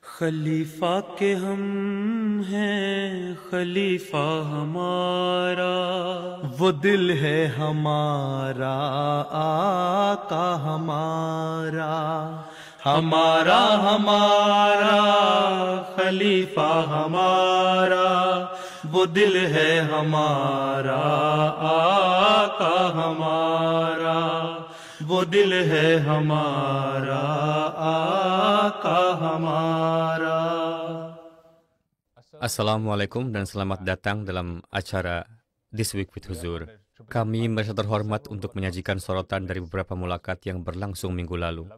खलीफा के हम हैं, खलीफा हमारा, वो दिल है हमारा, आका हमारा, हमारा हमारा खलीफा हमारा, वो दिल है हमारा, आका हमारा, वो दिल है हमारा, आका हमारा. Assalamualaikum dan selamat datang dalam acara This Week with Huzur. Kami merasa terhormat untuk menyajikan sorotan dari beberapa mulakat yang berlangsung minggu lalu.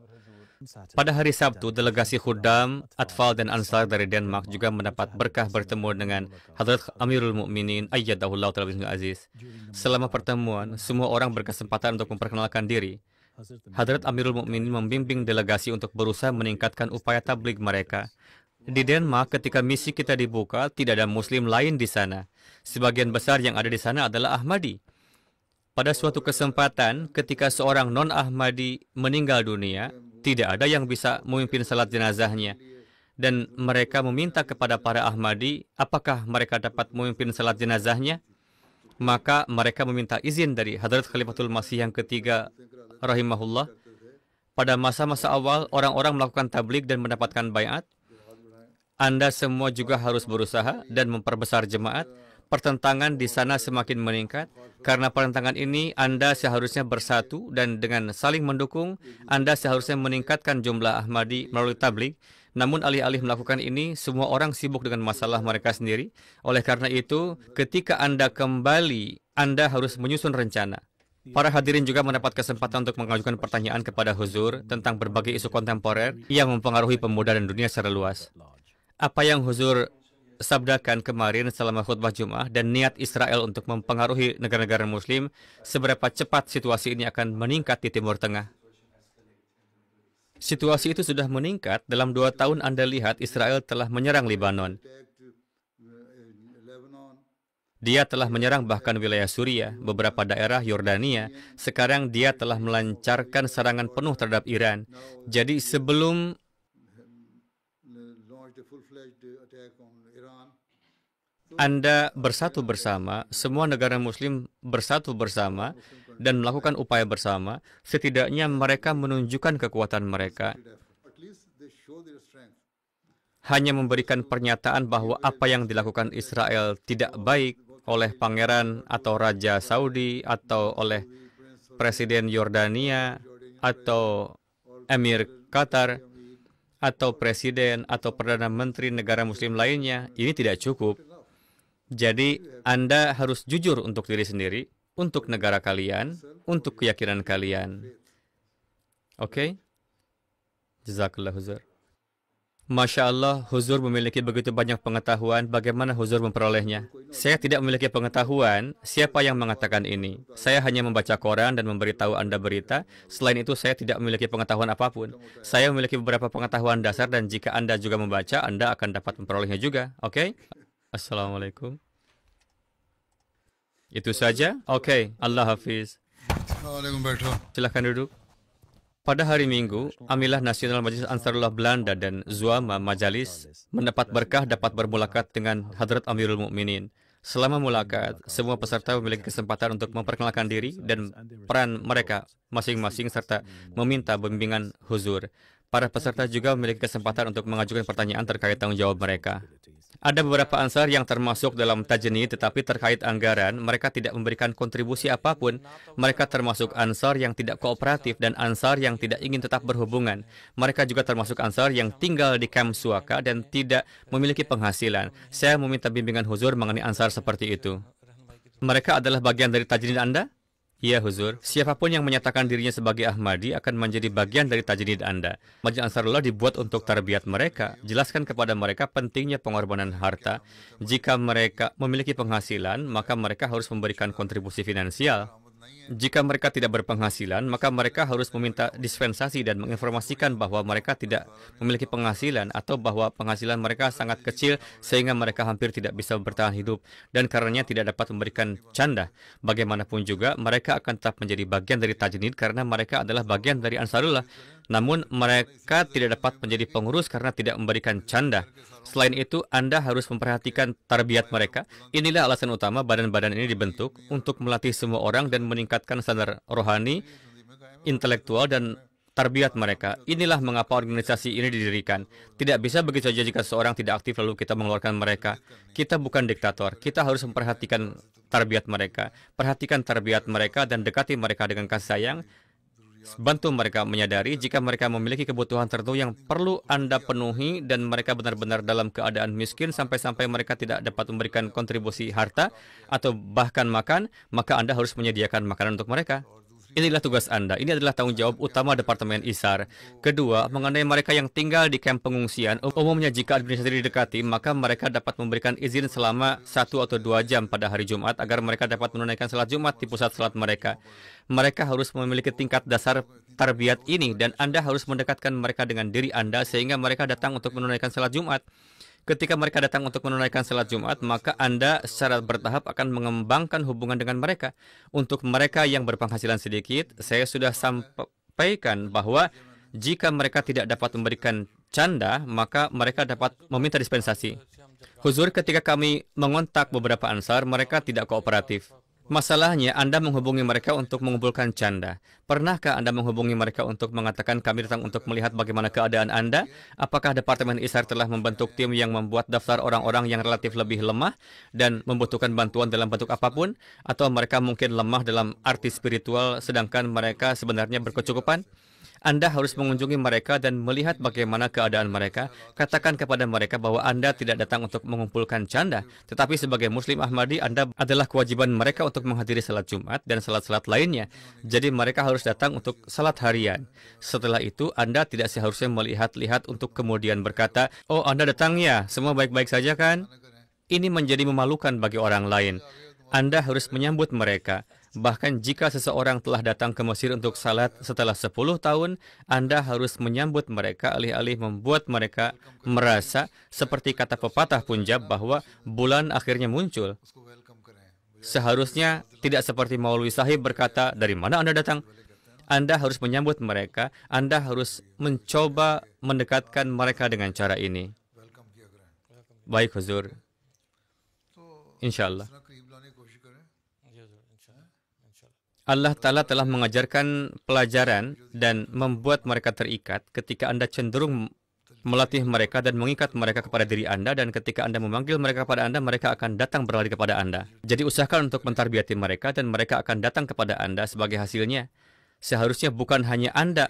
Pada hari Sabtu, delegasi Khuddam, Atfal dan Ansar dari Denmark juga mendapat berkah bertemu dengan Hadrat Amirul Mukminin Ayyadahullah Ta'ala Aziz. Selama pertemuan, semua orang berkesempatan untuk memperkenalkan diri. Hadrat Amirul Mukminin membimbing delegasi untuk berusaha meningkatkan upaya tabligh mereka. Di Denmark, ketika misi kita dibuka, tidak ada Muslim lain di sana. Sebagian besar yang ada di sana adalah Ahmadi. Pada suatu kesempatan, ketika seorang non-Ahmadi meninggal dunia, tidak ada yang bisa memimpin salat jenazahnya. Dan mereka meminta kepada para Ahmadi, apakah mereka dapat memimpin salat jenazahnya? Maka mereka meminta izin dari Hadrat Khalifatul Masih yang ketiga, rahimahullah. Pada masa-masa awal, orang-orang melakukan tabligh dan mendapatkan bayat. Anda semua juga harus berusaha dan memperbesar jemaat. Pertentangan di sana semakin meningkat. Karena pertentangan ini, Anda seharusnya bersatu dan dengan saling mendukung, Anda seharusnya meningkatkan jumlah Ahmadi melalui tabligh. Namun alih-alih melakukan ini, semua orang sibuk dengan masalah mereka sendiri. Oleh karena itu, ketika Anda kembali, Anda harus menyusun rencana. Para hadirin juga mendapat kesempatan untuk mengajukan pertanyaan kepada Huzur tentang berbagai isu kontemporer yang mempengaruhi pemuda dan dunia secara luas. Apa yang Huzur sabdakan kemarin selama khutbah Jum'ah dan niat Israel untuk mempengaruhi negara-negara Muslim, seberapa cepat situasi ini akan meningkat di Timur Tengah. Situasi itu sudah meningkat. Dalam 2 tahun Anda lihat Israel telah menyerang Lebanon. Dia telah menyerang bahkan wilayah Suriah, beberapa daerah Yordania. Sekarang dia telah melancarkan serangan penuh terhadap Iran. Jadi sebelum Anda bersatu bersama, semua negara Muslim bersatu bersama dan melakukan upaya bersama, setidaknya mereka menunjukkan kekuatan mereka. Hanya memberikan pernyataan bahwa apa yang dilakukan Israel tidak baik oleh pangeran atau raja Saudi atau oleh presiden Yordania atau emir Qatar atau presiden atau perdana menteri negara Muslim lainnya, ini tidak cukup. Jadi, Anda harus jujur untuk diri sendiri, untuk negara kalian, untuk keyakinan kalian. Oke? Jazakallah Huzur. Masya Allah, Huzur memiliki begitu banyak pengetahuan. Bagaimana Huzur memperolehnya? Saya tidak memiliki pengetahuan. Siapa yang mengatakan ini? Saya hanya membaca koran dan memberitahu Anda berita. Selain itu, saya tidak memiliki pengetahuan apapun. Saya memiliki beberapa pengetahuan dasar dan jika Anda juga membaca, Anda akan dapat memperolehnya juga. Oke? Assalamualaikum. Itu saja? Oke, Allah Hafiz. Silahkan duduk. Pada hari Minggu, Amilah Nasional Majelis Ansarullah Belanda dan Zuama Majalis mendapat berkah dapat bermulakat dengan Hadrat Amirul Mukminin. Selama mulakat, semua peserta memiliki kesempatan untuk memperkenalkan diri dan peran mereka masing-masing serta meminta bimbingan Huzur. Para peserta juga memiliki kesempatan untuk mengajukan pertanyaan terkait tanggung jawab mereka. Ada beberapa ansar yang termasuk dalam tajni, tetapi terkait anggaran, mereka tidak memberikan kontribusi apapun. Mereka termasuk ansar yang tidak kooperatif dan ansar yang tidak ingin tetap berhubungan. Mereka juga termasuk ansar yang tinggal di kamp suaka dan tidak memiliki penghasilan. Saya meminta bimbingan Huzur mengenai ansar seperti itu. Mereka adalah bagian dari tajnid Anda? Ya Huzur, siapapun yang menyatakan dirinya sebagai Ahmadi akan menjadi bagian dari tajnid Anda. Majelis Ansarullah dibuat untuk tarbiyat mereka. Jelaskan kepada mereka pentingnya pengorbanan harta. Jika mereka memiliki penghasilan, maka mereka harus memberikan kontribusi finansial. Jika mereka tidak berpenghasilan, maka mereka harus meminta dispensasi dan menginformasikan bahwa mereka tidak memiliki penghasilan atau bahwa penghasilan mereka sangat kecil sehingga mereka hampir tidak bisa bertahan hidup dan karenanya tidak dapat memberikan canda. Bagaimanapun juga, mereka akan tetap menjadi bagian dari tajnid karena mereka adalah bagian dari Ansarullah. Namun mereka tidak dapat menjadi pengurus karena tidak memberikan canda. Selain itu, Anda harus memperhatikan tarbiyat mereka. Inilah alasan utama badan-badan ini dibentuk untuk melatih semua orang dan meningkatkan standar rohani, intelektual, dan tarbiyat mereka. Inilah mengapa organisasi ini didirikan. Tidak bisa begitu saja jika seorang tidak aktif lalu kita mengeluarkan mereka. Kita bukan diktator. Kita harus memperhatikan tarbiyat mereka. Perhatikan tarbiyat mereka dan dekati mereka dengan kasih sayang. Bantu mereka menyadari jika mereka memiliki kebutuhan tertentu yang perlu Anda penuhi dan mereka benar-benar dalam keadaan miskin sampai-sampai mereka tidak dapat memberikan kontribusi harta atau bahkan makan, maka Anda harus menyediakan makanan untuk mereka. Inilah tugas Anda. Ini adalah tanggung jawab utama Departemen ISAR. Kedua, mengenai mereka yang tinggal di kamp pengungsian, umumnya jika administrasi didekati, maka mereka dapat memberikan izin selama 1 atau 2 jam pada hari Jumat agar mereka dapat menunaikan salat Jumat di pusat salat mereka. Mereka harus memiliki tingkat dasar tarbiyat ini dan Anda harus mendekatkan mereka dengan diri Anda sehingga mereka datang untuk menunaikan salat Jumat. Ketika mereka datang untuk menunaikan salat Jumat, maka Anda secara bertahap akan mengembangkan hubungan dengan mereka. Untuk mereka yang berpenghasilan sedikit, saya sudah sampaikan bahwa jika mereka tidak dapat memberikan canda, maka mereka dapat meminta dispensasi. Huzur, ketika kami mengontak beberapa ansar, mereka tidak kooperatif. Masalahnya, Anda menghubungi mereka untuk mengumpulkan canda. Pernahkah Anda menghubungi mereka untuk mengatakan kami datang untuk melihat bagaimana keadaan Anda? Apakah Departemen ISAR telah membentuk tim yang membuat daftar orang-orang yang relatif lebih lemah dan membutuhkan bantuan dalam bentuk apapun? Atau mereka mungkin lemah dalam arti spiritual sedangkan mereka sebenarnya berkecukupan? Anda harus mengunjungi mereka dan melihat bagaimana keadaan mereka. Katakan kepada mereka bahwa Anda tidak datang untuk mengumpulkan canda, tetapi sebagai Muslim Ahmadi, Anda adalah kewajiban mereka untuk menghadiri salat Jumat dan salat-salat lainnya. Jadi mereka harus datang untuk salat harian. Setelah itu, Anda tidak seharusnya melihat-lihat untuk kemudian berkata, "Oh, Anda datang ya, semua baik-baik saja kan?" Ini menjadi memalukan bagi orang lain. Anda harus menyambut mereka. Bahkan jika seseorang telah datang ke Mesir untuk salat setelah 10 tahun, Anda harus menyambut mereka alih-alih membuat mereka merasa seperti kata pepatah Punjab bahwa bulan akhirnya muncul. Seharusnya tidak seperti Maulwi Sahib berkata, "Dari mana Anda datang?" Anda harus menyambut mereka. Anda harus mencoba mendekatkan mereka dengan cara ini. Baik, Huzur. Insya Allah. Allah Ta'ala telah mengajarkan pelajaran dan membuat mereka terikat ketika Anda cenderung melatih mereka dan mengikat mereka kepada diri Anda, dan ketika Anda memanggil mereka kepada Anda, mereka akan datang berlari kepada Anda. Jadi usahakan untuk mentarbiyati mereka dan mereka akan datang kepada Anda sebagai hasilnya. Seharusnya bukan hanya Anda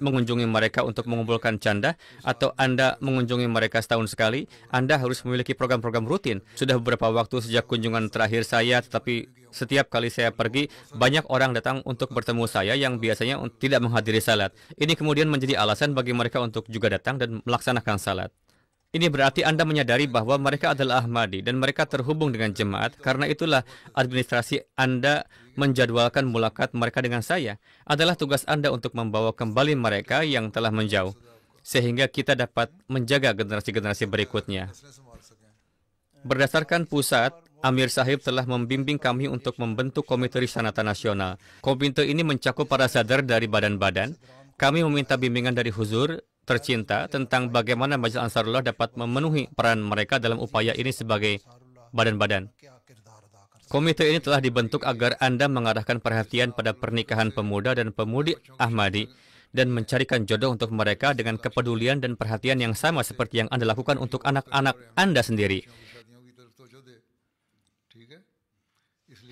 mengunjungi mereka untuk mengumpulkan canda atau Anda mengunjungi mereka setahun sekali. Anda harus memiliki program-program rutin. Sudah beberapa waktu sejak kunjungan terakhir saya, tetapi setiap kali saya pergi, banyak orang datang untuk bertemu saya yang biasanya tidak menghadiri salat. Ini kemudian menjadi alasan bagi mereka untuk juga datang dan melaksanakan salat. Ini berarti Anda menyadari bahwa mereka adalah Ahmadi dan mereka terhubung dengan jemaat. Karena itulah administrasi Anda menjadwalkan mulakat mereka dengan saya. Adalah tugas Anda untuk membawa kembali mereka yang telah menjauh, sehingga kita dapat menjaga generasi-generasi berikutnya. Berdasarkan pusat, Amir Sahib telah membimbing kami untuk membentuk Komite Rishanata Nasional. Komite ini mencakup para sadar dari badan-badan. Kami meminta bimbingan dari Huzur tercinta tentang bagaimana Majelis Ansarullah dapat memenuhi peran mereka dalam upaya ini sebagai badan-badan. Komite ini telah dibentuk agar Anda mengarahkan perhatian pada pernikahan pemuda dan pemudi Ahmadi dan mencarikan jodoh untuk mereka dengan kepedulian dan perhatian yang sama seperti yang Anda lakukan untuk anak-anak Anda sendiri.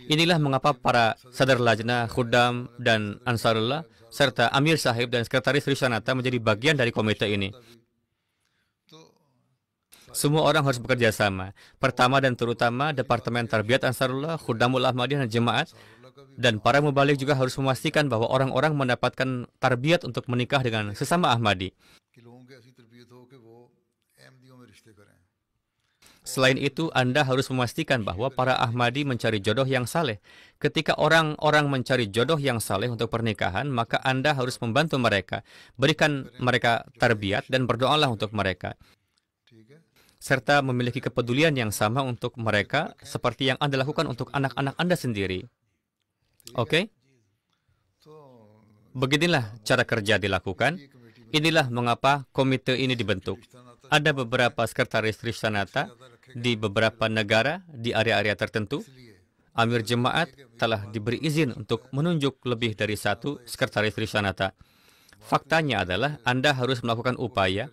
Inilah mengapa para sadar lajna, khuddam, dan Ansarullah serta Amir Sahib dan Sekretaris Rishanata menjadi bagian dari komite ini. Semua orang harus bekerja sama. Pertama dan terutama, Departemen Tarbiyat Ansarullah, Khuddamul Ahmadiyah dan Jemaat, dan para mubalik juga harus memastikan bahwa orang-orang mendapatkan tarbiyat untuk menikah dengan sesama Ahmadi. Selain itu, Anda harus memastikan bahwa para Ahmadi mencari jodoh yang saleh. Ketika orang-orang mencari jodoh yang saleh untuk pernikahan, maka Anda harus membantu mereka. Berikan mereka tarbiyat dan berdoalah untuk mereka. Serta memiliki kepedulian yang sama untuk mereka seperti yang Anda lakukan untuk anak-anak Anda sendiri. Oke? Beginilah cara kerja dilakukan. Inilah mengapa komite ini dibentuk. Ada beberapa sekretaris Trishtanata di beberapa negara di area-area tertentu. Amir Jemaat telah diberi izin untuk menunjuk lebih dari satu sekretaris Trishtanata. Faktanya adalah Anda harus melakukan upaya.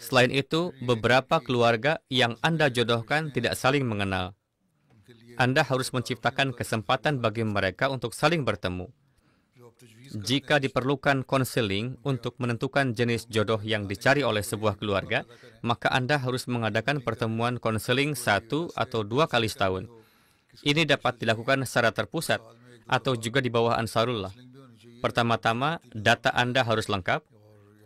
Selain itu, beberapa keluarga yang Anda jodohkan tidak saling mengenal. Anda harus menciptakan kesempatan bagi mereka untuk saling bertemu. Jika diperlukan konseling untuk menentukan jenis jodoh yang dicari oleh sebuah keluarga, maka Anda harus mengadakan pertemuan konseling 1 atau 2 kali setahun. Ini dapat dilakukan secara terpusat atau juga di bawah Ansarullah. Pertama-tama, data Anda harus lengkap.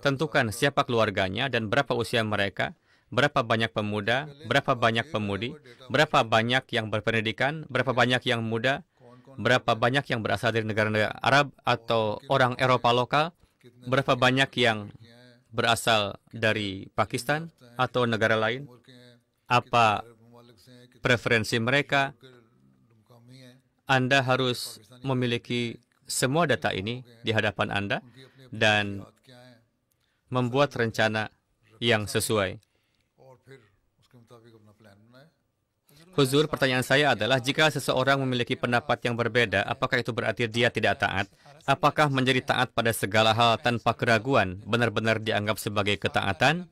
Tentukan siapa keluarganya dan berapa usia mereka, berapa banyak pemuda, berapa banyak pemudi, berapa banyak yang berpendidikan, berapa banyak yang muda, berapa banyak yang berasal dari negara-negara Arab atau orang Eropa lokal, berapa banyak yang berasal dari Pakistan atau negara lain, apa preferensi mereka. Anda harus memiliki semua data ini di hadapan Anda dan membuat rencana yang sesuai. Huzur, pertanyaan saya adalah, jika seseorang memiliki pendapat yang berbeda, apakah itu berarti dia tidak taat? Apakah menjadi taat pada segala hal tanpa keraguan benar-benar dianggap sebagai ketaatan?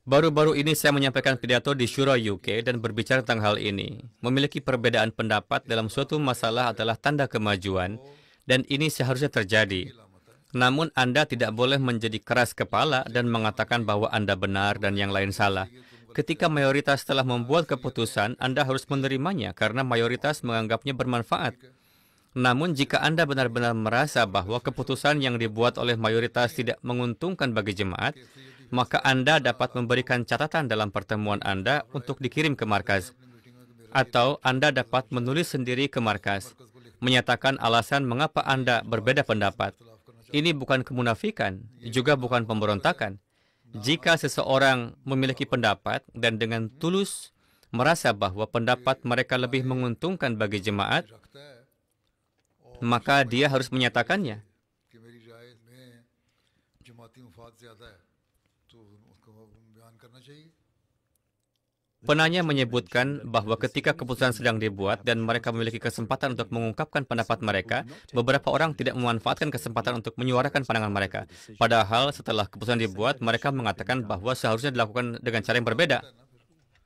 Baru-baru ini saya menyampaikan pidato di Shura UK dan berbicara tentang hal ini. Memiliki perbedaan pendapat dalam suatu masalah adalah tanda kemajuan, dan ini seharusnya terjadi. Namun Anda tidak boleh menjadi keras kepala dan mengatakan bahwa Anda benar dan yang lain salah. Ketika mayoritas telah membuat keputusan, Anda harus menerimanya karena mayoritas menganggapnya bermanfaat. Namun jika Anda benar-benar merasa bahwa keputusan yang dibuat oleh mayoritas tidak menguntungkan bagi jemaat, maka Anda dapat memberikan catatan dalam pertemuan Anda untuk dikirim ke markas. Atau Anda dapat menulis sendiri ke markas, menyatakan alasan mengapa Anda berbeda pendapat. Ini bukan kemunafikan, juga bukan pemberontakan. Jika seseorang memiliki pendapat dan dengan tulus merasa bahwa pendapat mereka lebih menguntungkan bagi jemaat, maka dia harus menyatakannya. Penanya menyebutkan bahwa ketika keputusan sedang dibuat dan mereka memiliki kesempatan untuk mengungkapkan pendapat mereka, beberapa orang tidak memanfaatkan kesempatan untuk menyuarakan pandangan mereka. Padahal setelah keputusan dibuat, mereka mengatakan bahwa seharusnya dilakukan dengan cara yang berbeda.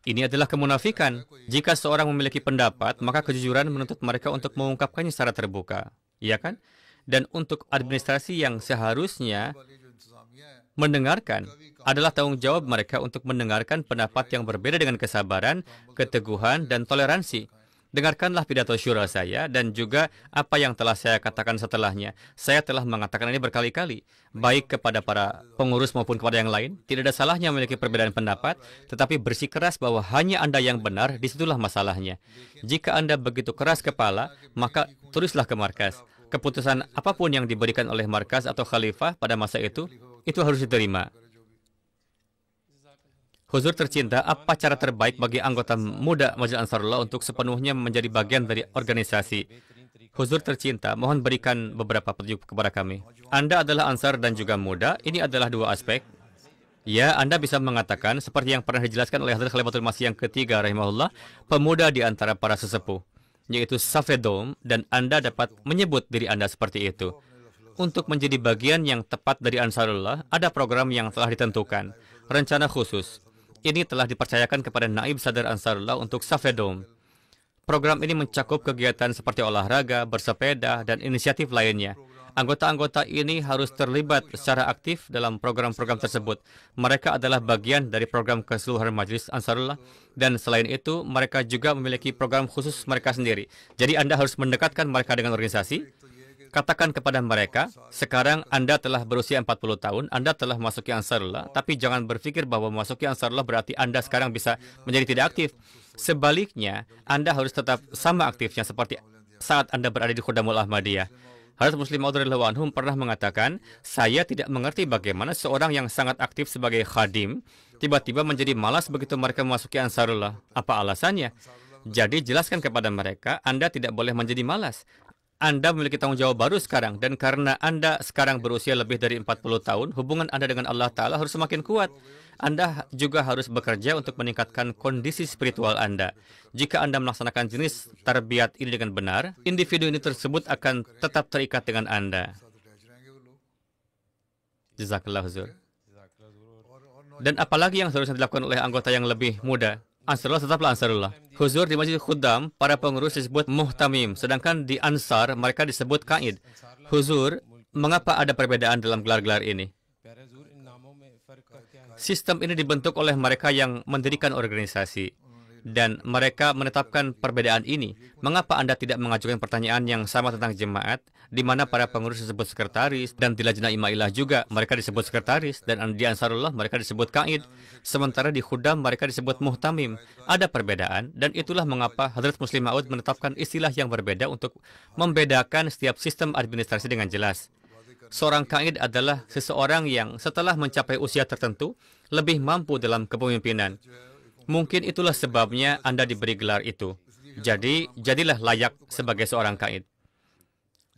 Ini adalah kemunafikan. Jika seorang memiliki pendapat, maka kejujuran menuntut mereka untuk mengungkapkannya secara terbuka. Iya kan? Dan untuk administrasi yang seharusnya mendengarkan, adalah tanggung jawab mereka untuk mendengarkan pendapat yang berbeda dengan kesabaran, keteguhan, dan toleransi. Dengarkanlah pidato syura saya dan juga apa yang telah saya katakan setelahnya. Saya telah mengatakan ini berkali-kali, baik kepada para pengurus maupun kepada yang lain. Tidak ada salahnya memiliki perbedaan pendapat, tetapi bersikeras bahwa hanya Anda yang benar, disitulah masalahnya. Jika Anda begitu keras kepala, maka tulislah ke markas. Keputusan apapun yang diberikan oleh markas atau khalifah pada masa itu harus diterima. Huzur tercinta, apa cara terbaik bagi anggota muda Majelis Ansarullah untuk sepenuhnya menjadi bagian dari organisasi? Huzur tercinta, mohon berikan beberapa petunjuk kepada kami. Anda adalah Ansar dan juga muda, ini adalah dua aspek. Ya, Anda bisa mengatakan, seperti yang pernah dijelaskan oleh Hadrat Khalifatul Masih yang ketiga, rahimahullah, pemuda di antara para sesepuh, yaitu Safedom, dan Anda dapat menyebut diri Anda seperti itu. Untuk menjadi bagian yang tepat dari Ansarullah, ada program yang telah ditentukan, rencana khusus. Ini telah dipercayakan kepada Naib Sadar Ansarullah untuk Safedom. Program ini mencakup kegiatan seperti olahraga, bersepeda, dan inisiatif lainnya. Anggota-anggota ini harus terlibat secara aktif dalam program-program tersebut. Mereka adalah bagian dari program keseluruhan Majelis Ansarullah, dan selain itu, mereka juga memiliki program khusus mereka sendiri. Jadi Anda harus mendekatkan mereka dengan organisasi. Katakan kepada mereka, sekarang Anda telah berusia 40 tahun, Anda telah masuki Ansarullah, tapi jangan berpikir bahwa masuki Ansarullah berarti Anda sekarang bisa menjadi tidak aktif. Sebaliknya, Anda harus tetap sama aktifnya seperti saat Anda berada di Khudamul Ahmadiyah. Hadrat Muslim Maud radhiyallahu anhum pernah mengatakan, saya tidak mengerti bagaimana seorang yang sangat aktif sebagai khadim, tiba-tiba menjadi malas begitu mereka memasuki Ansarullah. Apa alasannya? Jadi jelaskan kepada mereka, Anda tidak boleh menjadi malas. Anda memiliki tanggung jawab baru sekarang, dan karena Anda sekarang berusia lebih dari 40 tahun, hubungan Anda dengan Allah Ta'ala harus semakin kuat. Anda juga harus bekerja untuk meningkatkan kondisi spiritual Anda. Jika Anda melaksanakan jenis tarbiyat ini dengan benar, individu ini tersebut akan tetap terikat dengan Anda. Jazakallah huzur. Dan apalagi yang seharusnya dilakukan oleh anggota yang lebih muda? Ansarullah tetaplah Ansarullah. Huzur, di Masjid Khuddam, para pengurus disebut muhtamim, sedangkan di Ansar mereka disebut qaid. Huzur, mengapa ada perbedaan dalam gelar-gelar ini? Sistem ini dibentuk oleh mereka yang mendirikan organisasi, dan mereka menetapkan perbedaan ini. Mengapa Anda tidak mengajukan pertanyaan yang sama tentang jemaat, di mana para pengurus disebut sekretaris, dan di Lajnah Imailah juga mereka disebut sekretaris, dan di Ansarullah mereka disebut qaid, sementara di Khuddam mereka disebut muhtamim. Ada perbedaan, dan itulah mengapa Hadrat Muslim Maud menetapkan istilah yang berbeda untuk membedakan setiap sistem administrasi dengan jelas. Seorang qaid adalah seseorang yang setelah mencapai usia tertentu lebih mampu dalam kepemimpinan. Mungkin itulah sebabnya Anda diberi gelar itu. Jadi, jadilah layak sebagai seorang qaid.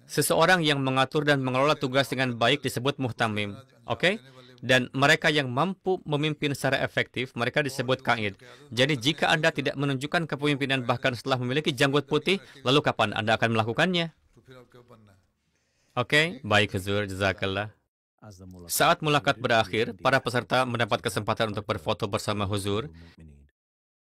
Seseorang yang mengatur dan mengelola tugas dengan baik disebut muhtamim. Oke? Dan mereka yang mampu memimpin secara efektif, mereka disebut qaid. Jadi, jika Anda tidak menunjukkan kepemimpinan bahkan setelah memiliki janggut putih, lalu kapan Anda akan melakukannya? Oke, baik huzur, jazakallah. Saat mulakat berakhir, para peserta mendapat kesempatan untuk berfoto bersama huzur.